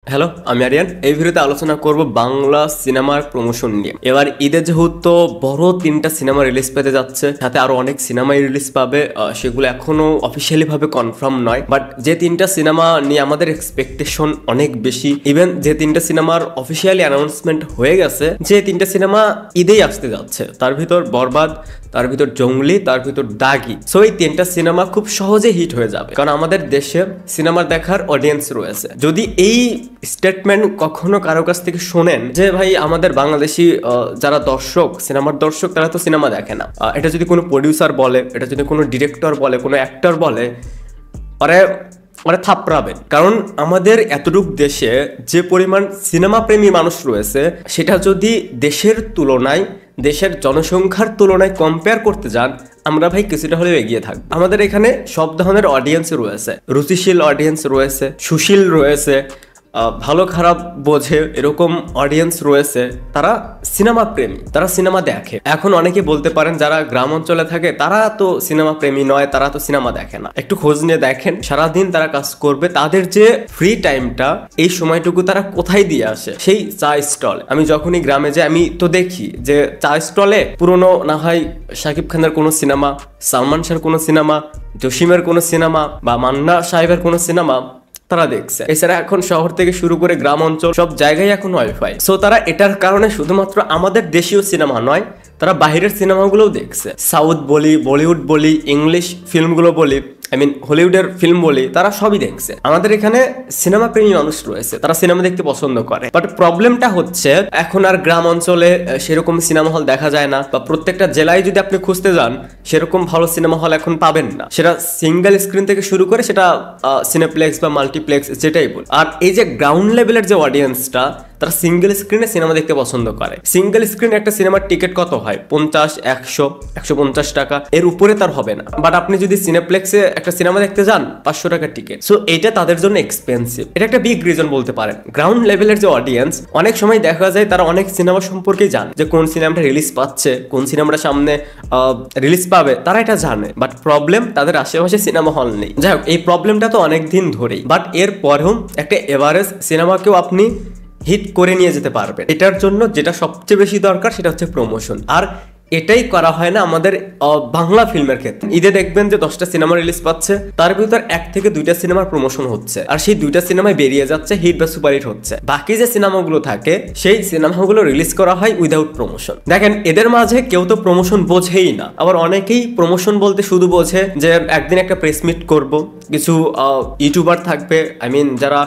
Hello, আমি আরিয়ান। এই ভিডিওতে আলোচনা করব বাংলা সিনেমার প্রমোশন নিয়ে। এবার ঈদে যেহেতু বড় 3টা সিনেমা রিলিজ পেতে যাচ্ছে, সাথে আরো অনেক সিনেমাই রিলিজ পাবে, সেগুলো এখনো অফিসিয়ালি ভাবে কনফার্ম নয়। বাট যে 3টা সিনেমা নিয়ে আমাদের এক্সপেকটেশন অনেক বেশি, ইভেন যে 3টা সিনেমার অফিসিয়ালি অ্যানাউন্সমেন্ট হয়ে গেছে, যে 3টা সিনেমা ঈদেই আসতে যাচ্ছে, তার ভিতর বরবাদ, তার ভিতর জঙ্গলি, তার ভিতর দাগি। সো এই 3টা সিনেমা খুব সহজে হিট হয়ে যাবে, কারণ আমাদের দেশে সিনেমা দেখার অডিয়েন্স রয়েছে। যদি এই স্টেটমেন্ট কখনো কারো কাছ থেকে শোনেন যে ভাই আমাদের বাংলাদেশি যারা দর্শক, সিনেমার দর্শক, তারা তো সিনেমা দেখে না, এটা যদি কোনো প্রডিউসার বলে, এটা যদি কোনো ডিরেক্টর বলে, কোনো অ্যাক্টর বলে, ওরা থাপড়াবেন। কারণ আমাদের এতটুক দেশে যে পরিমাণ সিনেমা প্রেমী মানুষ রয়েছে, সেটা যদি দেশের তুলনায়, দেশের জনসংখ্যার তুলনায় কম্পেয়ার করতে যান, আমরা ভাই কিছুটা হলেও এগিয়ে থাকবো। আমাদের এখানে সব ধরনের অডিয়েন্স রয়েছে, রুচিশীল অডিয়েন্স রয়েছে, সুশীল রয়েছে, ভালো খারাপ বোঝে এরকম অডিয়েন্স রয়েছে। তারা সিনেমা প্রেমী, তারা সিনেমা দেখে। এখন অনেকে বলতে পারেন যারা গ্রাম অঞ্চলে থাকে তারা তো সিনেমা প্রেমী নয়, তারা তো সিনেমা দেখে না। একটু খোঁজ নিয়ে দেখেন, সারাদিন তারা কাজ করবে, তাদের যে ফ্রি টাইমটা, এই সময়টুকু তারা কোথায় দিয়ে আসে? সেই চা স্টল। আমি যখনই গ্রামে যাই, আমি তো দেখি যে চা স্টলে পুরনো না হয় শাকিব খানের কোনো সিনেমা, সালমান শাহর কোনো সিনেমা, জসিমের কোনো সিনেমা বা মান্না সাহেবের কোনো সিনেমা তারা দেখছে। এছাড়া এখন শহর থেকে শুরু করে গ্রাম অঞ্চল সব জায়গায় এখন ওয়াইফাই। সো তারা এটার কারণে শুধুমাত্র আমাদের দেশীয় সিনেমা নয়, তারা বাইরের সিনেমাগুলোও দেখছে। সাউথ বলি, বলিউড বলি, ইংলিশ ফিল্মগুলো বলি, হলিউডের ফিল্ম বলি, তারা সবই দেখছে। আমাদের এখানে সিনেমা প্রেমী মানুষ রয়েছে, তারা সিনেমা দেখতে পছন্দ করে। বাট প্রবলেমটা হচ্ছে এখন আর গ্রাম অঞ্চলে সেরকম সিনেমা হল দেখা যায় না, বা প্রত্যেকটা জেলায় যদি আপনি খুঁজতে যান, সেরকম ভালো সিনেমা হল এখন পাবেন না। সেটা সিঙ্গেল স্ক্রিন থেকে শুরু করে সেটা সিনেপ্লেক্স বা মাল্টিপ্লেক্স, যেটাই বল। আর এই যে গ্রাউন্ড লেভেলের যে অডিয়েন্সটা, তারা সিঙ্গেল স্ক্রিনে সিনেমা দেখতে পছন্দ করে। সিঙ্গেল স্ক্রিন একটা সিনেমার টিকিট কত হয়? 50, 100, 150 টাকা, এর উপরে তার হবে না। বাট আপনি যদি সিনেপ্লেক্সে একটা সিনেমা দেখতে যান, 500 টাকার টিকিট। সো এটা তাদের জন্য এক্সপেন্সিভ। এটা একটা বিগ রিজন বলতে পারেন। গ্রাউন্ড লেভেলের যে অডিয়েন্স, অনেক সময় দেখা যায় তারা অনেক সিনেমা সম্পর্কে জানে, যে কোন সিনেমাটা রিলিজ পাচ্ছে, কোন সিনেমাটা সামনে রিলিজ পাবে, তারা এটা জানে। বাট প্রবলেম, তাদের আশেপাশে সিনেমা হল নেই। যাই হোক, এই প্রবলেমটা তো অনেক দিন ধরেই। বাট এর পরেও একটা এভারেজ সিনেমাকেও আপনি হিট করে নিয়ে যেতে পারবে। এটার জন্য যেটা সবচেয়ে বেশি দরকার, সেটা হচ্ছে প্রমোশন। আর এটাই করা হয় না আমাদের বাংলা ফিল্মের ক্ষেত্রে। ঈদে দেখবেন যে 10টা সিনেমা রিলিজ পাচ্ছে, তার ভিতর 1 থেকে 2টা সিনেমার প্রমোশন হচ্ছে, আর সেই 2টা সিনেমায় বেরিয়ে যাচ্ছে, হিট বা সুপারহিট হচ্ছে। বাকি যে সিনেমাগুলো থাকে, সেই সিনেমাগুলো রিলিজ করা হয় উইদাউট প্রমোশন। দেখেন, এদের মাঝে কেউ তো প্রমোশন বোঝেই না। আবার অনেকেই প্রমোশন বলতে শুধু বোঝে যে একদিন একটা প্রেস মিট করব, কিছু ইউটিউবার থাকবে, যারা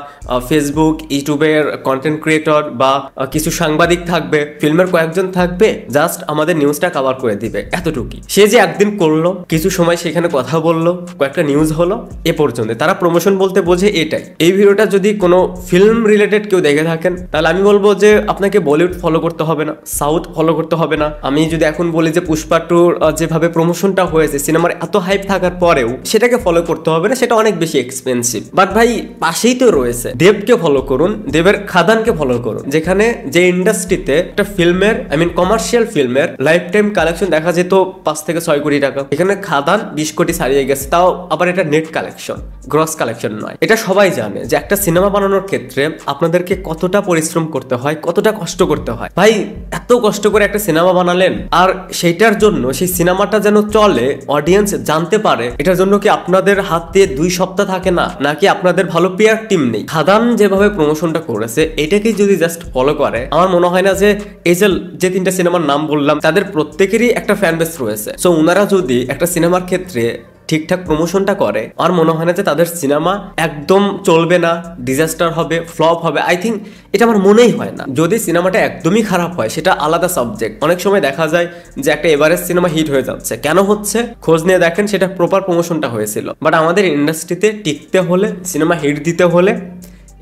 ফেসবুক, ইউটিউবের কন্টেন্ট ক্রিয়েটর, বা কিছু সাংবাদিক থাকবে, ফিল্মের কয়েকজন থাকবে, জাস্ট আমাদের নিউজটা কভার করে দিবে, এতটুকুই। সে যে একদিন করলো, কিছু সময় সেখানে কথা বললো, কয়েকটা নিউজ হলো, এ পর্যন্ত। তারা প্রমোশন বলতে বোঝে এটাই। এই ভিডিওটা যদি কোনো ফিল্ম রিলেটেড কেউ দেখে থাকেন, তাহলে আমি বলবো যে আপনাকে বলিউড ফলো করতে হবে না, সাউথ ফলো করতে হবে না। আমি যদি এখন বলি যে পুষ্পা 2 যেভাবে প্রমোশনটা হয়েছে, সিনেমার এত হাইপ থাকার পরেও সেটাকে ফলো করতে হবে না, সেটা অনেক বেশি এক্সপেন্সিভ। বাট ভাই, পাশেই তো রয়েছে, দেবকে ফলো করুন, দেবের খাদানকে ফলো করুন, যেখানে যে ইন্ডাস্ট্রিতে একটা ফিল্মের, কমার্শিয়াল ফিল্মের লাইফ টাইম কালেকশন দেখা যেত 5 থেকে 6 কোটি টাকা, এখানে খাদান 20 কোটি ছাড়িয়ে গেছে। তাও আবার এটা নেট কালেকশন, গ্রস কালেকশন নয়। এটা সবাই জানে যে একটা সিনেমা বানানোর ক্ষেত্রে আপনাদেরকে কতটা পরিশ্রম করতে হয়, কতটা কষ্ট করতে হয়। ভাই, এত কষ্ট করে একটা সিনেমা বানালেন, আর সেইটার জন্য, সেই সিনেমাটা যেন চলে, অডিয়েন্স জানতে পারে, এটার জন্য কি আপনাদের হাতে 2 সপ্তাহ থাকে না? নাকি আপনাদের ভালো পিআর টিম নেই? খাদান যেভাবে প্রমোশনটা করেছে, এটাকেই যদি জাস্ট ফলো করে, আমার মনে হয় না যে এই যে 3টা সিনেমার নাম বললাম, তাদের প্রত্যেকেরই একটা ফ্যান বেস রয়েছে। সো ওনারা যদি একটা সিনেমার ক্ষেত্রে ঠিকঠাক প্রমোশনটা করে, আর মনে হয় না যে তাদের সিনেমা একদম চলবে না, ডিজাস্টার হবে, ফ্লপ হবে। আই থিঙ্ক এটা আমার মনেই হয় না। যদি সিনেমাটা একদমই খারাপ হয়, সেটা আলাদা সাবজেক্ট। অনেক সময় দেখা যায় যে একটা এভারেজ সিনেমা হিট হয়ে যাচ্ছে, কেন হচ্ছে? খোঁজ নিয়ে দেখেন, সেটা প্রপার প্রমোশনটা হয়েছিল। বাট আমাদের ইন্ডাস্ট্রিতে টিকতে হলে, সিনেমা হিট দিতে হলে,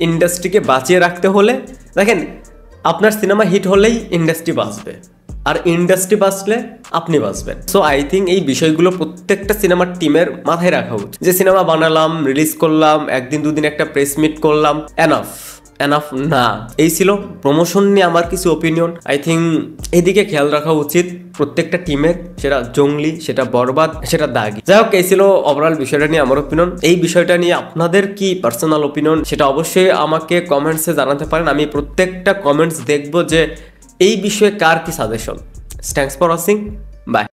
ইন্ডাস্ট্রিকে বাঁচিয়ে রাখতে হলে, দেখেন, আপনার সিনেমা হিট হলেই ইন্ডাস্ট্রি বাঁচবে, আর ইন্ডাস্ট্রি বাঁচলে আপনি বাঁচবেন। সো আই থিঙ্ক এই বিষয়গুলো প্রত্যেকটা সিনেমার টিমের মাথায় রাখা উচিত। যে সিনেমা বানালাম, রিলিজ করলাম, 1 দিন 2 দিন একটা প্রেস মিট করলাম, এনাফ। এনাফ না। এই ছিল প্রমোশন নিয়ে আমার কিছু ওপিনিয়ন। আই থিঙ্ক এদিকে খেয়াল রাখা উচিত প্রত্যেকটা টিমের, সেটা জংলি, সেটা বরবাদ, সেটা দাগি। যাই হোক, এই ছিল ওভারঅল বিষয়টা নিয়ে আমার ওপিনিয়ন। এই বিষয়টা নিয়ে আপনাদের কি পার্সোনাল ওপিনিয়ন সেটা অবশ্যই আমাকে কমেন্টসে জানাতে পারেন। আমি প্রত্যেকটা কমেন্টস দেখবো যে এই বিষয়ে কার কি suggestion. Thanks for watching, by.